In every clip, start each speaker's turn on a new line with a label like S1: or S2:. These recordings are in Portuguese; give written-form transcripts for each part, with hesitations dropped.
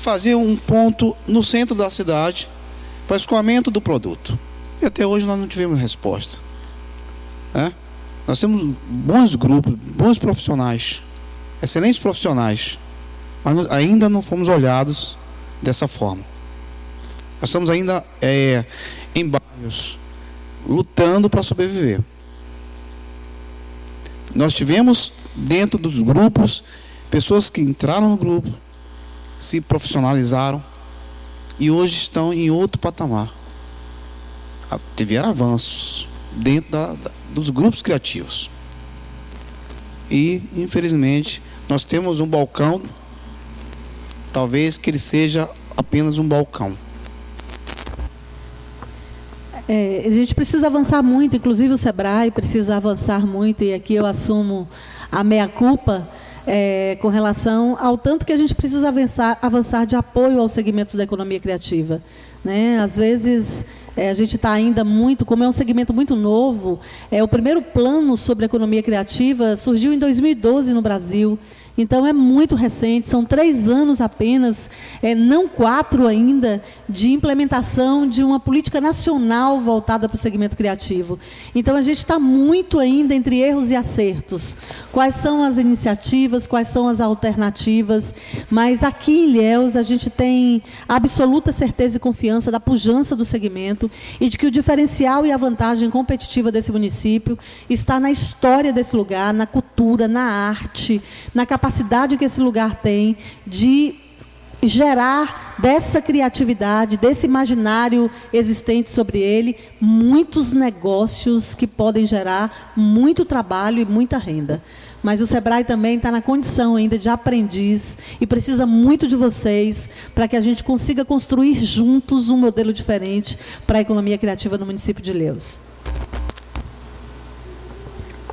S1: fazer um ponto no centro da cidade para escoamento do produto. E até hoje nós não tivemos resposta. Nós temos bons grupos, bons profissionais, excelentes profissionais, mas nós ainda não fomos olhados dessa forma. Nós estamos ainda em bairros, lutando para sobreviver. Nós tivemos dentro dos grupos pessoas que entraram no grupo, se profissionalizaram e hoje estão em outro patamar. Tiveram avanços dentro dos grupos criativos. E, infelizmente, nós temos um balcão, talvez que ele seja apenas um balcão.
S2: A gente precisa avançar muito, inclusive o SEBRAE precisa avançar muito, e aqui eu assumo a meia-culpa, com relação ao tanto que a gente precisa avançar de apoio aos segmentos da economia criativa. Às vezes, a gente está ainda muito, como é um segmento muito novo, o primeiro plano sobre a economia criativa surgiu em 2012 no Brasil. Então, é muito recente, são 3 anos apenas, não 4 ainda, de implementação de uma política nacional voltada para o segmento criativo. Então, a gente está muito ainda entre erros e acertos. Quais são as iniciativas, quais são as alternativas, mas aqui em Ilhéus a gente tem absoluta certeza e confiança da pujança do segmento e de que o diferencial e a vantagem competitiva desse município está na história desse lugar, na cultura, na arte, na capacidade que esse lugar tem de gerar dessa criatividade, desse imaginário existente sobre ele, muitos negócios que podem gerar muito trabalho e muita renda. Mas o SEBRAE também está na condição ainda de aprendiz e precisa muito de vocês para que a gente consiga construir juntos um modelo diferente para a economia criativa no município de Ilhéus.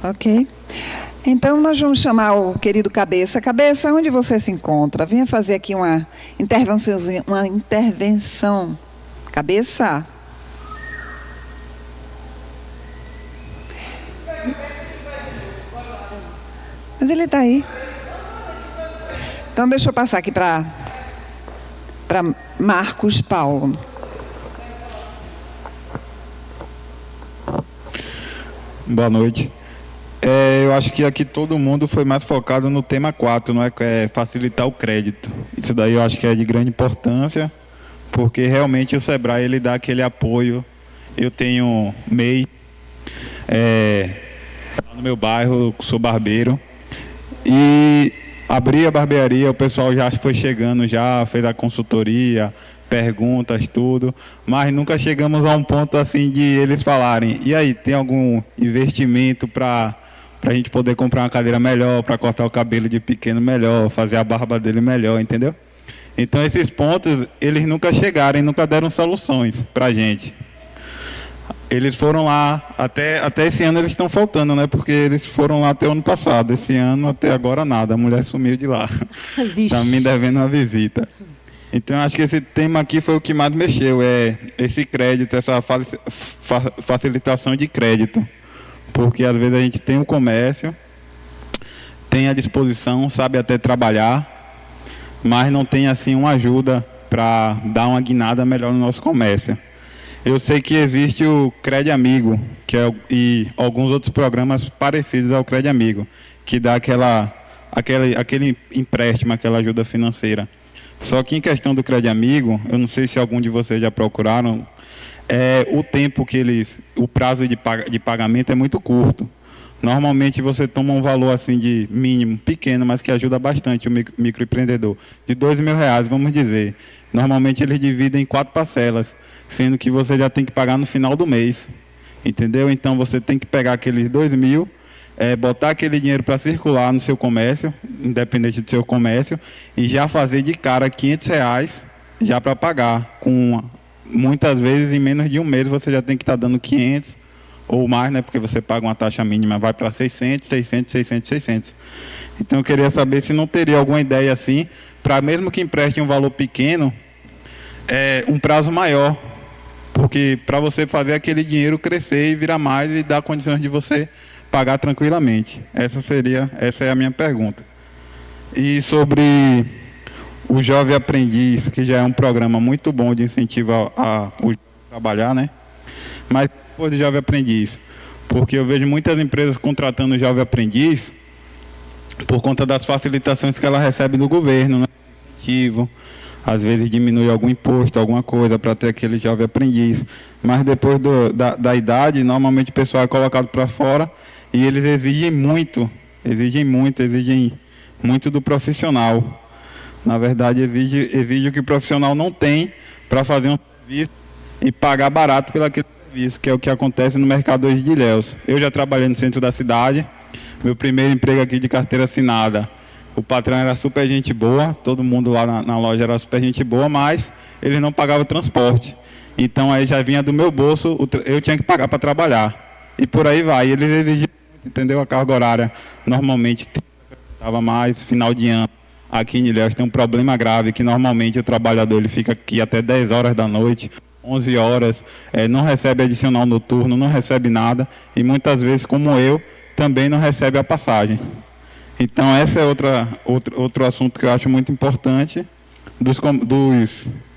S3: Ok. Então, nós vamos chamar o querido Cabeça. Cabeça, onde você se encontra? Venha fazer aqui uma intervenção. Cabeça. Mas ele está aí. Então, deixa eu passar aqui para Marcos Paulo.
S4: Boa noite. Eu acho que aqui todo mundo foi mais focado no tema 4, não é? Facilitar o crédito. Isso daí eu acho que é de grande importância, porque realmente o SEBRAE ele dá aquele apoio. Eu tenho MEI no meu bairro, sou barbeiro, e abri a barbearia, o pessoal já foi chegando, já fez a consultoria, perguntas, tudo, mas nunca chegamos a um ponto assim de eles falarem, e aí, tem algum investimento para a gente poder comprar uma cadeira melhor, para cortar o cabelo de pequeno melhor, fazer a barba dele melhor, entendeu? Então, esses pontos, eles nunca chegaram e nunca deram soluções para a gente. Eles foram lá, até esse ano eles estão faltando, né? Porque eles foram lá até o ano passado, esse ano até agora nada, a mulher sumiu de lá. Está me devendo uma visita. Então, acho que esse tema aqui foi o que mais mexeu, esse crédito, essa facilitação de crédito. Porque, às vezes, a gente tem o comércio, tem a disposição, sabe até trabalhar, mas não tem, assim, uma ajuda para dar uma guinada melhor no nosso comércio. Eu sei que existe o Crédito Amigo, e alguns outros programas parecidos ao Crédito Amigo, que dá aquele empréstimo, aquela ajuda financeira. Só que em questão do Crédito Amigo, eu não sei se algum de vocês já procuraram, o tempo o prazo de pagamento é muito curto. Normalmente você toma um valor assim de mínimo, pequeno, mas que ajuda bastante o microempreendedor, de R$2.000, vamos dizer. Normalmente eles dividem em 4 parcelas, sendo que você já tem que pagar no final do mês, entendeu? Então você tem que pegar aqueles R$2.000, botar aquele dinheiro para circular no seu comércio, independente do seu comércio, e já fazer de cara R$500 já para pagar. Muitas vezes, em menos de um mês, você já tem que estar dando 500 ou mais, né? Porque você paga uma taxa mínima, vai para 600. Então, eu queria saber se não teria alguma ideia assim, para mesmo que empreste um valor pequeno, um prazo maior, porque para você fazer aquele dinheiro crescer e virar mais e dar condições de você pagar tranquilamente. Essa é a minha pergunta. E sobre o Jovem Aprendiz, que já é um programa muito bom de incentivo a trabalhar, né? Mas depois do Jovem Aprendiz, porque eu vejo muitas empresas contratando o Jovem Aprendiz por conta das facilitações que ela recebe do governo, né? Incentivo, às vezes diminui algum imposto, alguma coisa para ter aquele Jovem Aprendiz. Mas depois da idade, normalmente o pessoal é colocado para fora e eles exigem muito do profissional. Na verdade, exige o que o profissional não tem para fazer um serviço e pagar barato pelo aquele serviço, que é o que acontece no mercado hoje de Ilhéus. Eu já trabalhei no centro da cidade, meu primeiro emprego aqui de carteira assinada. O patrão era super gente boa, todo mundo lá na loja era super gente boa, mas eles não pagavam transporte. Então aí já vinha do meu bolso, eu tinha que pagar para trabalhar. E por aí vai, eles exigiam, entendeu? A carga horária normalmente estava mais final de ano. Aqui em Ilhéus tem um problema grave, que normalmente o trabalhador ele fica aqui até 10 horas da noite, 11 horas, não recebe adicional noturno, não recebe nada, e muitas vezes, como eu, também não recebe a passagem. Então, esse é outro assunto que eu acho muito importante dos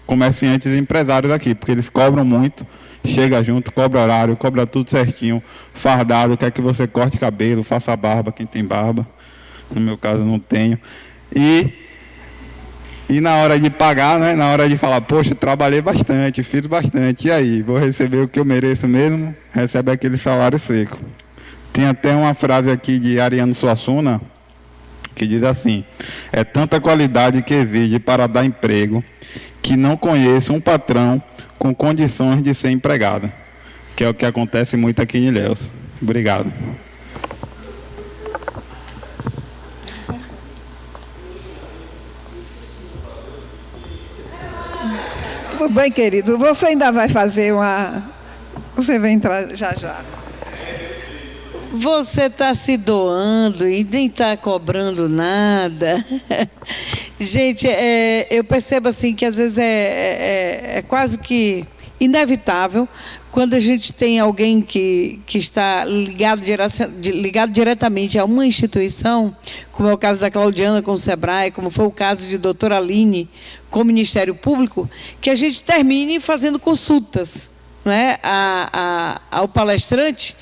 S4: comerciantes e empresários aqui, porque eles cobram muito, chega junto, cobra horário, cobra tudo certinho, fardado, quer que você corte cabelo, faça barba, quem tem barba, no meu caso não tenho. E na hora de pagar, né, na hora de falar, poxa, trabalhei bastante, fiz bastante, e aí, vou receber o que eu mereço mesmo? Recebe aquele salário seco. Tem até uma frase aqui de Ariano Suassuna, que diz assim: é tanta qualidade que exige para dar emprego, que não conheço um patrão com condições de ser empregado. Que é o que acontece muito aqui em Ilhéus. Obrigado.
S3: Tudo bem, querido. Você ainda vai fazer uma... Você vai entrar já já.
S5: Você está se doando e nem está cobrando nada. Gente, eu percebo assim que às vezes é quase que inevitável quando a gente tem alguém que está ligado diretamente a uma instituição, como é o caso da Claudiana com o SEBRAE, como foi o caso de doutora Aline com o Ministério Público, que a gente termine fazendo consultas, né, ao palestrante,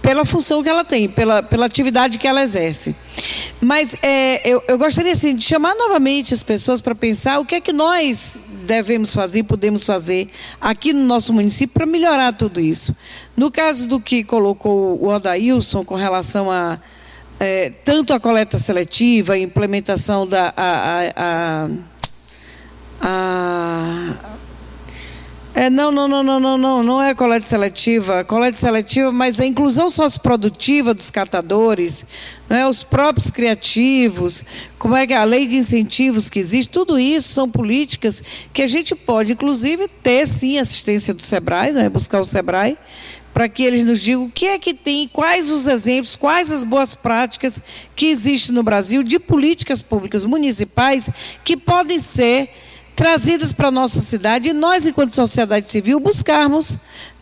S5: pela função que ela tem, pela atividade que ela exerce. Mas eu gostaria assim, de chamar novamente as pessoas para pensar o que é que nós devemos fazer, podemos fazer aqui no nosso município para melhorar tudo isso. No caso do que colocou o Odailson com relação a tanto a coleta seletiva, a implementação da... Não é a coleta seletiva. A coleta seletiva, mas a inclusão socioprodutiva dos catadores, né, os próprios criativos, como é que a lei de incentivos que existe, tudo isso são políticas que a gente pode, inclusive, ter, sim, assistência do SEBRAE, né, buscar o SEBRAE, para que eles nos digam o que é que tem, quais os exemplos, quais as boas práticas que existem no Brasil de políticas públicas municipais que podem ser trazidas para a nossa cidade, e nós, enquanto sociedade civil, buscarmos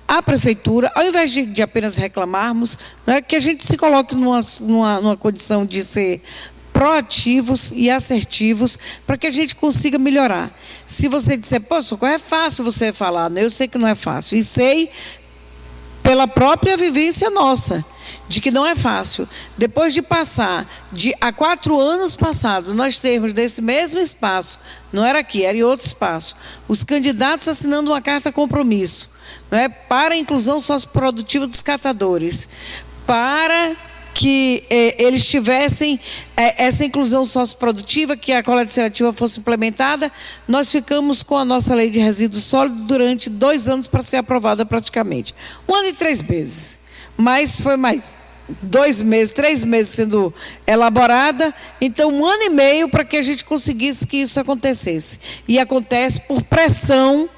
S5: a prefeitura, ao invés de apenas reclamarmos, né, que a gente se coloque numa condição de ser proativos e assertivos para que a gente consiga melhorar. Se você disser, pô, Socorro, é fácil você falar, né? Eu sei que não é fácil, e sei pela própria vivência nossa, de que não é fácil. Depois de passar, há 4 anos passados, nós temos desse mesmo espaço, não era aqui, era em outro espaço, os candidatos assinando uma carta compromisso, não é, para a inclusão socioprodutiva dos catadores, para que eles tivessem essa inclusão socioprodutiva, que a coleta seletiva fosse implementada. Nós ficamos com a nossa lei de resíduos sólidos durante 2 anos para ser aprovada praticamente. 1 ano e 3 meses. Mas foi mais 2 meses, 3 meses sendo elaborada, então 1 ano e meio para que a gente conseguisse que isso acontecesse. E acontece por pressão,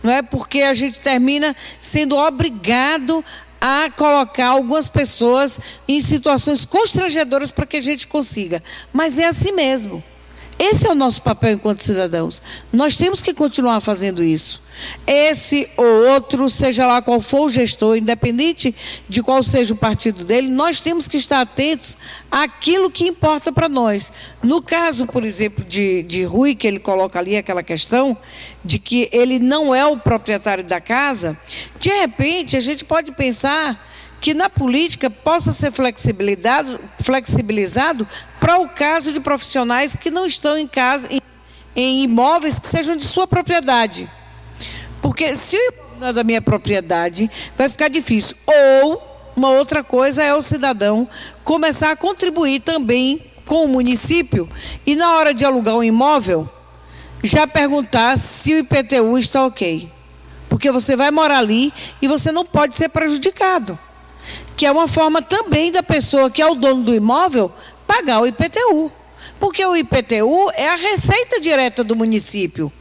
S5: não é? Porque a gente termina sendo obrigado a colocar algumas pessoas em situações constrangedoras para que a gente consiga. Mas é assim mesmo. Esse é o nosso papel enquanto cidadãos. Nós temos que continuar fazendo isso. Esse ou outro, seja lá qual for o gestor, independente de qual seja o partido dele, nós temos que estar atentos àquilo que importa para nós. No caso, por exemplo, de Rui, que ele coloca ali aquela questão de que ele não é o proprietário da casa, de repente a gente pode pensar que na política possa ser flexibilizado para o caso de profissionais que não estão em casa, em imóveis que sejam de sua propriedade. Porque se o imóvel não é da minha propriedade, vai ficar difícil. Ou, uma outra coisa é o cidadão começar a contribuir também com o município e, na hora de alugar um imóvel, já perguntar se o IPTU está ok. Porque você vai morar ali e você não pode ser prejudicado. Que é uma forma também da pessoa que é o dono do imóvel pagar o IPTU. Porque o IPTU é a receita direta do município.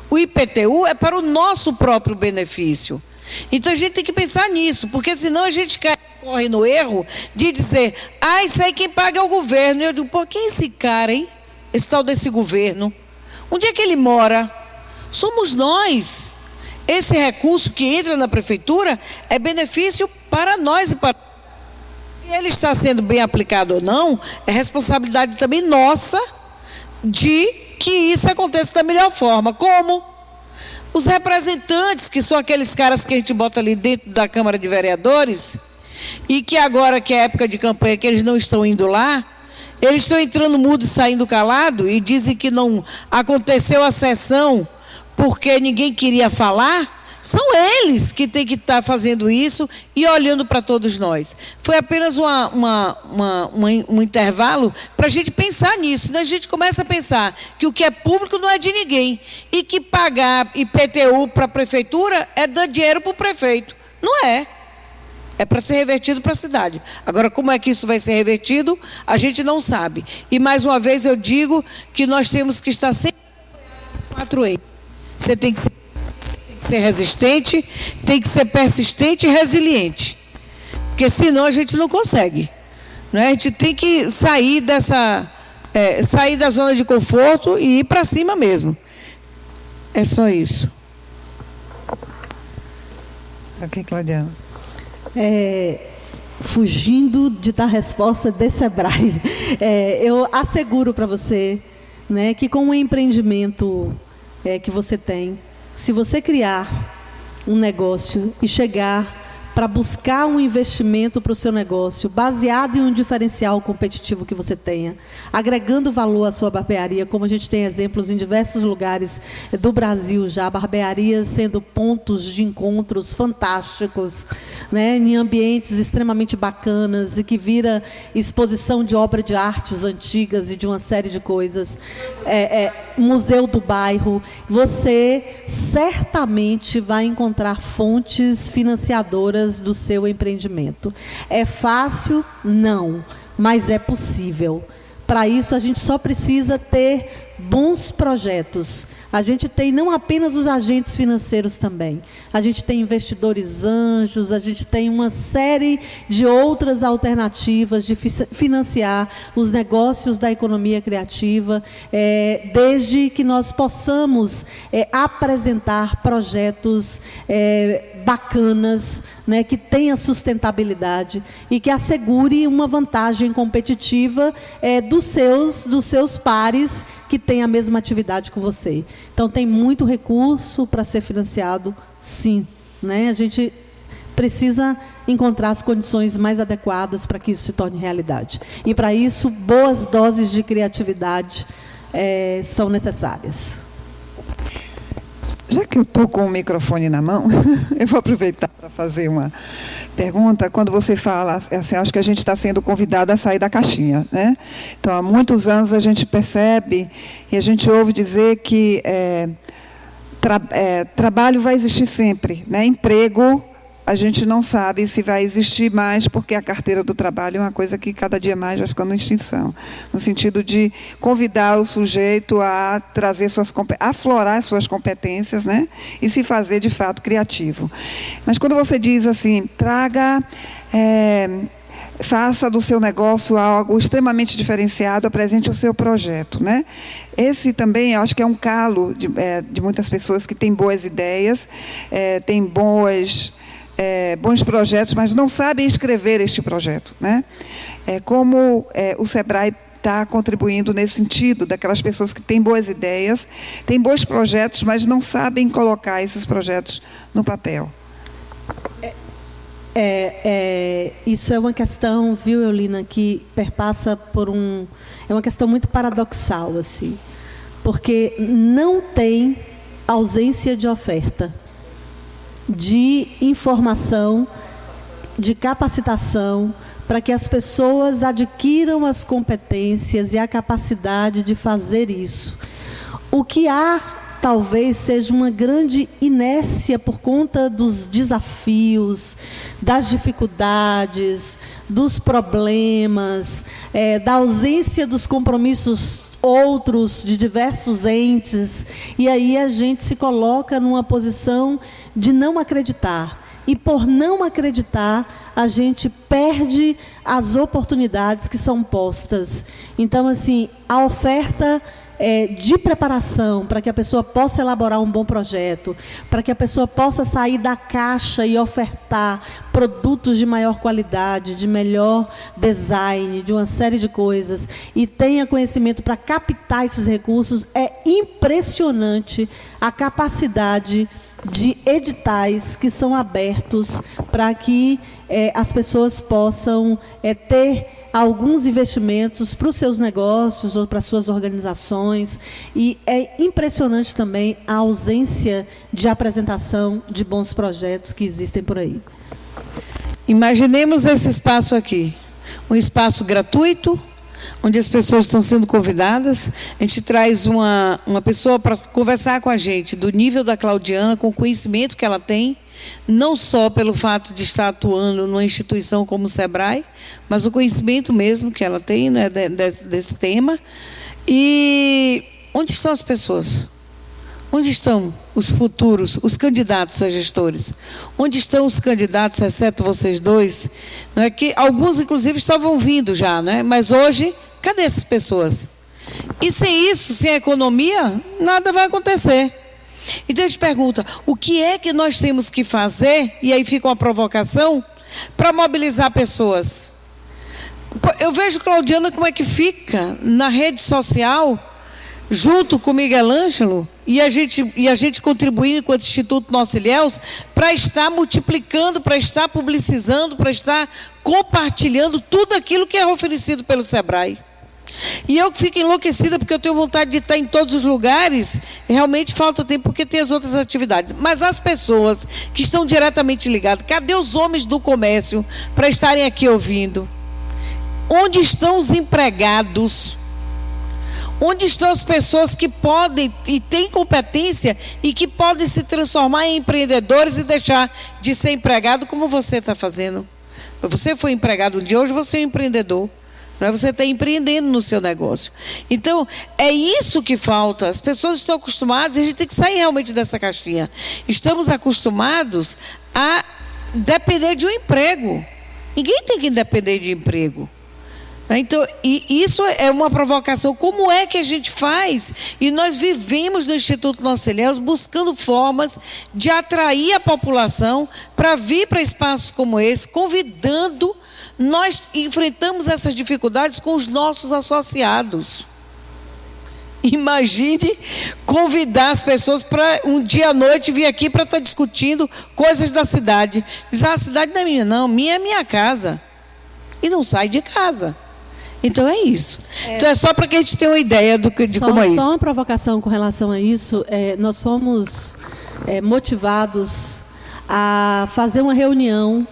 S5: O IPTU é para o nosso próprio benefício. Então a gente tem que pensar nisso, porque senão a gente corre no erro de dizer, isso aí quem paga é o governo. E eu digo, quem é esse cara, hein? Esse tal desse governo? Onde é que ele mora? Somos nós. Esse recurso que entra na prefeitura é benefício para nós e para... Se ele está sendo bem aplicado ou não, é responsabilidade também nossa de que isso aconteça da melhor forma. Como? Os representantes, que são aqueles caras que a gente bota ali dentro da Câmara de Vereadores, e que agora que é época de campanha, que eles não estão indo lá, eles estão entrando mudo e saindo calado, e dizem que não aconteceu a sessão porque ninguém queria falar. São eles que têm que estar fazendo isso e olhando para todos nós. Foi apenas um intervalo para a gente pensar nisso. Então a gente começa a pensar que o que é público não é de ninguém e que pagar IPTU para a prefeitura é dar dinheiro para o prefeito. Não é. É para ser revertido para a cidade. Agora, como é que isso vai ser revertido, a gente não sabe. E, mais uma vez, eu digo que nós temos que estar sempre 4 eixos. Você tem que ser resistente, tem que ser persistente e resiliente. Porque senão a gente não consegue. Não é? A gente tem que sair sair da zona de conforto e ir para cima mesmo. É só isso.
S3: Ok, Claudiana.
S2: Fugindo de dar resposta de Sebrae, eu asseguro para você, né, que com o empreendimento que você tem, se você criar um negócio e chegar para buscar um investimento para o seu negócio, baseado em um diferencial competitivo que você tenha, agregando valor à sua barbearia, como a gente tem exemplos em diversos lugares do Brasil já, barbearias sendo pontos de encontros fantásticos, né, em ambientes extremamente bacanas e que vira exposição de obra de artes antigas e de uma série de coisas, museu do bairro, você certamente vai encontrar fontes financiadoras do seu empreendimento. É fácil? Não, mas é possível. Para isso, a gente só precisa ter bons projetos. A gente tem não apenas os agentes financeiros também. A gente tem investidores anjos, a gente tem uma série de outras alternativas de financiar os negócios da economia criativa, desde que nós possamos apresentar projetos bacanas, né, que tenha sustentabilidade e que assegure uma vantagem competitiva dos seus pares que têm a mesma atividade que você. Então, tem muito recurso para ser financiado, sim, né? A gente precisa encontrar as condições mais adequadas para que isso se torne realidade. E, para isso, boas doses de criatividade são necessárias.
S3: Já que eu estou com o microfone na mão, eu vou aproveitar para fazer uma pergunta. Quando você fala, assim, acho que a gente está sendo convidado a sair da caixinha, né? Então, há muitos anos a gente percebe e a gente ouve dizer que trabalho vai existir sempre, né? Emprego, a gente não sabe se vai existir mais, porque a carteira do trabalho é uma coisa que cada dia mais vai ficando em extinção. No sentido de convidar o sujeito a trazer aflorar suas competências, né? E se fazer, de fato, criativo. Mas quando você diz assim, traga faça do seu negócio algo extremamente diferenciado, apresente o seu projeto, né? Esse também, eu acho que é um calo de muitas pessoas que têm boas ideias, têm bons projetos, mas não sabem escrever este projeto, né? Como o SEBRAE está contribuindo nesse sentido, daquelas pessoas que têm boas ideias, têm bons projetos, mas não sabem colocar esses projetos no papel.
S2: Isso é uma questão, viu, Eulina, que perpassa por é uma questão muito paradoxal, assim, porque não tem ausência de oferta, de informação, de capacitação, para que as pessoas adquiram as competências e a capacidade de fazer isso. O que há, talvez, seja uma grande inércia por conta dos desafios, das dificuldades, dos problemas, da ausência dos compromissos outros de diversos entes, e aí a gente se coloca numa posição de não acreditar. E por não acreditar, a gente perde as oportunidades que são postas. Então, assim, a oferta de preparação para que a pessoa possa elaborar um bom projeto, para que a pessoa possa sair da caixa e ofertar produtos de maior qualidade, de melhor design, de uma série de coisas, e tenha conhecimento para captar esses recursos, é impressionante a capacidade de editais que são abertos para que as pessoas possam ter alguns investimentos para os seus negócios ou para as suas organizações. E é impressionante também a ausência de apresentação de bons projetos que existem por aí.
S5: Imaginemos esse espaço aqui, um espaço gratuito, onde as pessoas estão sendo convidadas. A gente traz uma pessoa para conversar com a gente, do nível da Claudiana, com o conhecimento que ela tem, não só pelo fato de estar atuando numa instituição como o SEBRAE, mas o conhecimento mesmo que ela tem, né, desse tema. E onde estão as pessoas? Onde estão os futuros, os candidatos a gestores? Onde estão os candidatos, exceto vocês dois? Não é que alguns, inclusive, estavam vindo já, né? Mas hoje, cadê essas pessoas? E sem isso, sem a economia, nada vai acontecer. Então, a gente pergunta, o que é que nós temos que fazer, e aí fica uma provocação, para mobilizar pessoas? Eu vejo, Claudiana, como é que fica na rede social, junto com o Miguel Ângelo, e a gente contribuindo enquanto Instituto Nossa Ilhéus, para estar multiplicando, para estar publicizando, para estar compartilhando tudo aquilo que é oferecido pelo SEBRAE. E eu fico enlouquecida porque eu tenho vontade de estar em todos os lugares, e realmente falta tempo porque tem as outras atividades. Mas as pessoas que estão diretamente ligadas, cadê os homens do comércio para estarem aqui ouvindo? Onde estão os empregados? Onde estão as pessoas que podem e têm competência e que podem se transformar em empreendedores e deixar de ser empregado como você está fazendo? Você foi empregado um dia, hoje você é um empreendedor. Você está empreendendo no seu negócio. Então, é isso que falta. As pessoas estão acostumadas, e a gente tem que sair realmente dessa caixinha. Estamos acostumados a depender de um emprego. Ninguém tem que depender de emprego. Então, e isso é uma provocação. Como é que a gente faz? E nós vivemos no Instituto Nossa Ilhéus buscando formas de atrair a população para vir para espaços como esse, convidando. Nós enfrentamos essas dificuldades com os nossos associados. Imagine convidar as pessoas para um dia à noite vir aqui para estar discutindo coisas da cidade. Diz, a cidade não é minha, não, minha é minha casa. E não sai de casa. Então é isso. Então é só para que a gente tenha uma ideia de como é isso.
S2: Só uma provocação com relação a isso. Nós fomos motivados a fazer uma reunião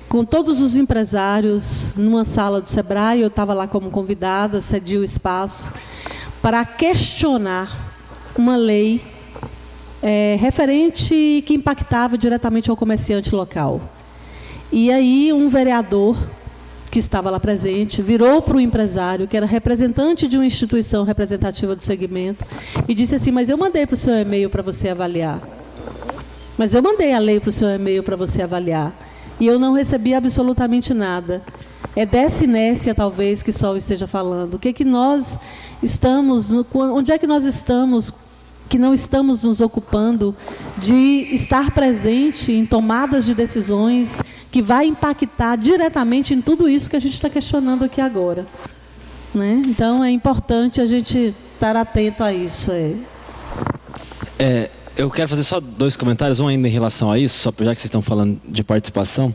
S2: com todos os empresários numa sala do SEBRAE. Eu estava lá como convidada, cedi o espaço para questionar uma lei referente que impactava diretamente ao comerciante local. E aí um vereador que estava lá presente virou para o empresário, que era representante de uma instituição representativa do segmento, e disse assim: mas eu mandei para o seu e-mail para você avaliar. Mas eu mandei a lei para o seu e-mail para você avaliar. e eu não recebi absolutamente nada. É dessa inércia, talvez, que Sol esteja falando. O que é que nós estamos, onde é que nós estamos, que não estamos nos ocupando de estar presente em tomadas de decisões que vai impactar diretamente em tudo isso que a gente está questionando aqui agora, né? Então, é importante a gente estar atento a isso.
S6: Eu quero fazer só 2 comentários, um ainda em relação a isso, só já que vocês estão falando de participação.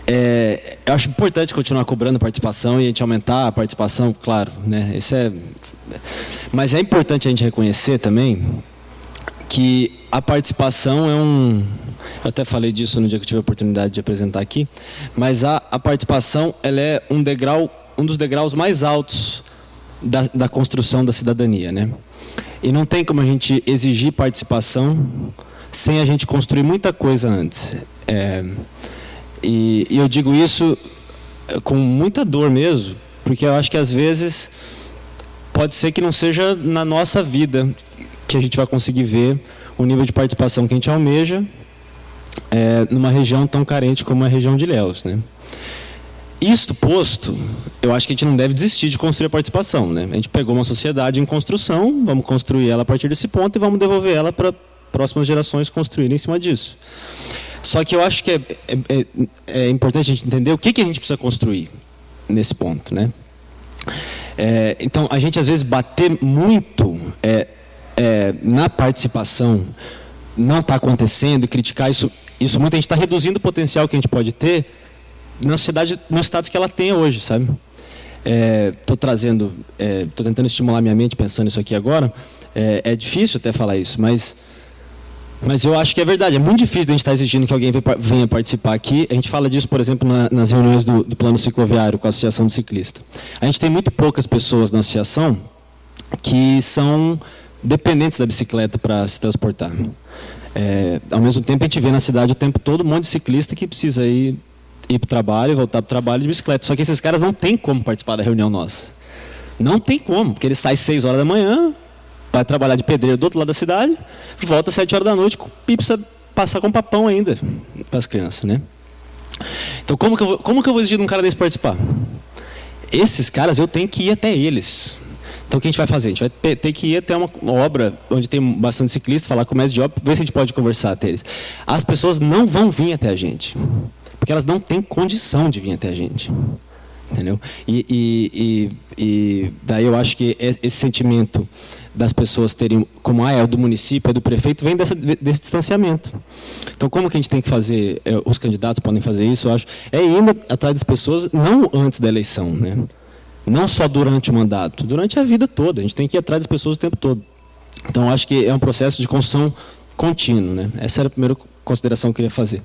S6: Eu acho importante continuar cobrando participação e a gente aumentar a participação, claro, né? Mas é importante a gente reconhecer também que a participação eu até falei disso no dia que eu tive a oportunidade de apresentar aqui, mas a participação ela é um dos degraus mais altos da construção da cidadania, né? E não tem como a gente exigir participação sem a gente construir muita coisa antes. E eu digo isso com muita dor mesmo, porque eu acho que às vezes pode ser que não seja na nossa vida que a gente vai conseguir ver o nível de participação que a gente almeja numa região tão carente como a região de Ilhéus, né? Isto posto, eu acho que a gente não deve desistir de construir a participação, né? A gente pegou uma sociedade em construção, vamos construir ela a partir desse ponto e vamos devolver ela para próximas gerações construírem em cima disso. Só que eu acho que é importante a gente entender o que a gente precisa construir nesse ponto, né? Então, a gente às vezes bater muito na participação, não está acontecendo, e criticar isso muita gente está reduzindo o potencial que a gente pode ter na sociedade, nos estados que ela tem hoje, sabe? Estou tentando estimular minha mente pensando isso aqui agora. É difícil até falar isso, mas eu acho que é verdade. É muito difícil a gente estar exigindo que alguém venha participar aqui. A gente fala disso, por exemplo, nas reuniões do plano cicloviário com a Associação do Ciclista. A gente tem muito poucas pessoas na associação que são dependentes da bicicleta para se transportar. Ao mesmo tempo, a gente vê na cidade o tempo todo um monte de ciclista que precisa ir para o trabalho, voltar para o trabalho de bicicleta. Só que esses caras não têm como participar da reunião nossa. Não tem como, porque eles saem 6 horas da manhã, vai trabalhar de pedreiro do outro lado da cidade, volta às 7 horas da noite e precisa passar com papão ainda para as crianças, né? Então, como que eu vou exigir de um cara desse participar? Esses caras, eu tenho que ir até eles. Então, o que a gente vai fazer? A gente vai ter que ir até uma obra onde tem bastante ciclista, falar com o mestre de obra, ver se a gente pode conversar até eles. As pessoas não vão vir até a gente, porque elas não têm condição de vir até a gente. Entendeu? E daí eu acho que esse sentimento das pessoas terem, como é do município, é do prefeito, vem desse distanciamento. Então, como que a gente tem que fazer, os candidatos podem fazer isso, eu acho, indo atrás das pessoas, não antes da eleição, né? Não só durante o mandato, durante a vida toda, a gente tem que ir atrás das pessoas o tempo todo. Então, eu acho que é um processo de construção contínuo, né? Essa era a primeira consideração que eu queria fazer.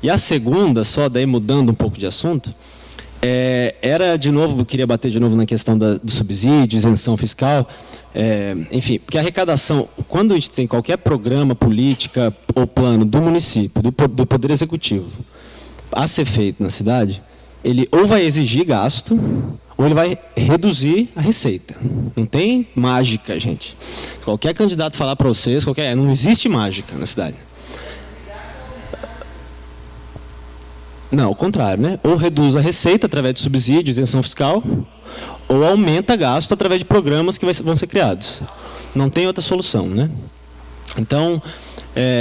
S6: E a segunda, só daí mudando um pouco de assunto, era, de novo, eu queria bater de novo na questão do subsídio, isenção fiscal, enfim, porque a arrecadação, quando a gente tem qualquer programa, política ou plano do município, do Poder Executivo, a ser feito na cidade, ele ou vai exigir gasto, ou ele vai reduzir a receita. Não tem mágica, gente. Qualquer candidato falar para vocês, não existe mágica na cidade. Não, ao contrário, né? Ou reduz a receita através de subsídio, isenção fiscal, ou aumenta gasto através de programas que vão ser criados. Não tem outra solução, né? Então,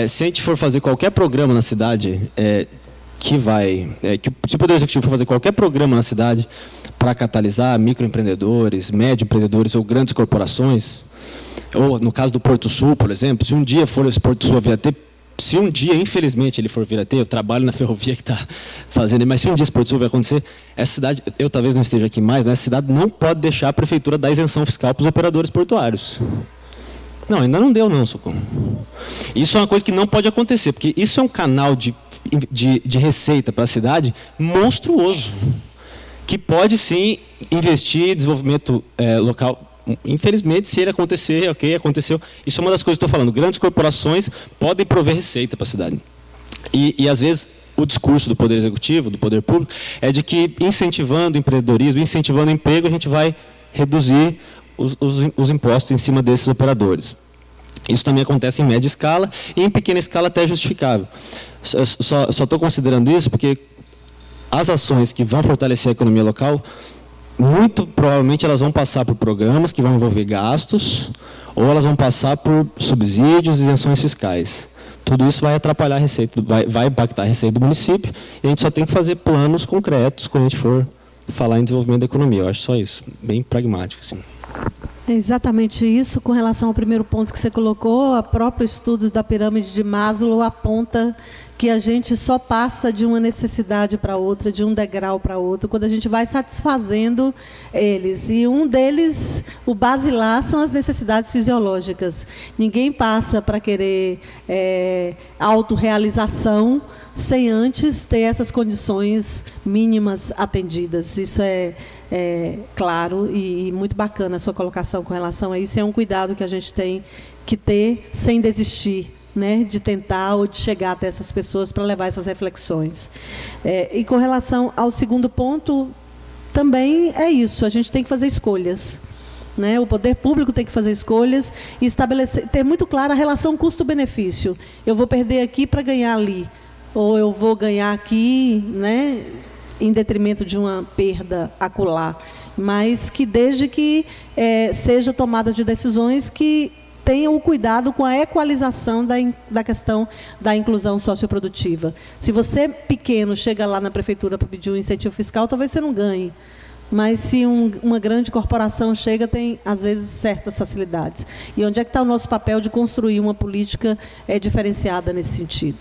S6: se a gente for fazer qualquer programa na cidade, se o Poder Executivo for fazer qualquer programa na cidade para catalisar microempreendedores, médio empreendedores ou grandes corporações, ou no caso do Porto Sul, por exemplo, se um dia for esse Porto Sul a vir a ter, se um dia, infelizmente, ele for vir a ter, eu trabalho na ferrovia que está fazendo, mas se um dia esse Porto Sul vai acontecer, essa cidade, eu talvez não esteja aqui mais, mas essa cidade não pode deixar a prefeitura dar isenção fiscal para os operadores portuários. Não, ainda não deu não, Socorro. Isso é uma coisa que não pode acontecer, porque isso é um canal de receita para a cidade monstruoso, que pode sim investir em desenvolvimento local. Infelizmente, se ele acontecer, aconteceu. Isso é uma das coisas que eu estou falando. Grandes corporações podem prover receita para a cidade. E às vezes, o discurso do Poder Executivo, do Poder Público, é de que incentivando o empreendedorismo, incentivando o emprego, a gente vai reduzir os impostos em cima desses operadores. Isso também acontece em média escala e em pequena escala até justificável. Só estou considerando isso porque as ações que vão fortalecer a economia local, muito provavelmente elas vão passar por programas que vão envolver gastos, ou elas vão passar por subsídios e isenções fiscais. Tudo isso vai atrapalhar a receita, vai impactar a receita do município, e a gente só tem que fazer planos concretos quando a gente for falar em desenvolvimento da economia. Eu acho só isso, bem pragmático, assim.
S2: É exatamente isso. Com relação ao primeiro ponto que você colocou, o próprio estudo da pirâmide de Maslow aponta que a gente só passa de uma necessidade para outra, de um degrau para outro, quando a gente vai satisfazendo eles. E um deles, o basilar, são as necessidades fisiológicas. Ninguém passa para querer autorrealização sem antes ter essas condições mínimas atendidas. Isso é claro e muito bacana a sua colocação com relação a isso. É um cuidado que a gente tem que ter sem desistir, né, de tentar ou de chegar até essas pessoas para levar essas reflexões. E com relação ao segundo ponto, também é isso, a gente tem que fazer escolhas. Né? O poder público tem que fazer escolhas e estabelecer, ter muito clara a relação custo-benefício. Eu vou perder aqui para ganhar ali, ou eu vou ganhar aqui, né, em detrimento de uma perda acolá. Mas que desde que sejam tomadas de decisões que tenham o cuidado com a equalização da questão da inclusão socioprodutiva. Se você, pequeno, chega lá na prefeitura para pedir um incentivo fiscal, talvez você não ganhe. Mas se uma grande corporação chega, tem, às vezes, certas facilidades. E onde é que está o nosso papel de construir uma política diferenciada nesse sentido?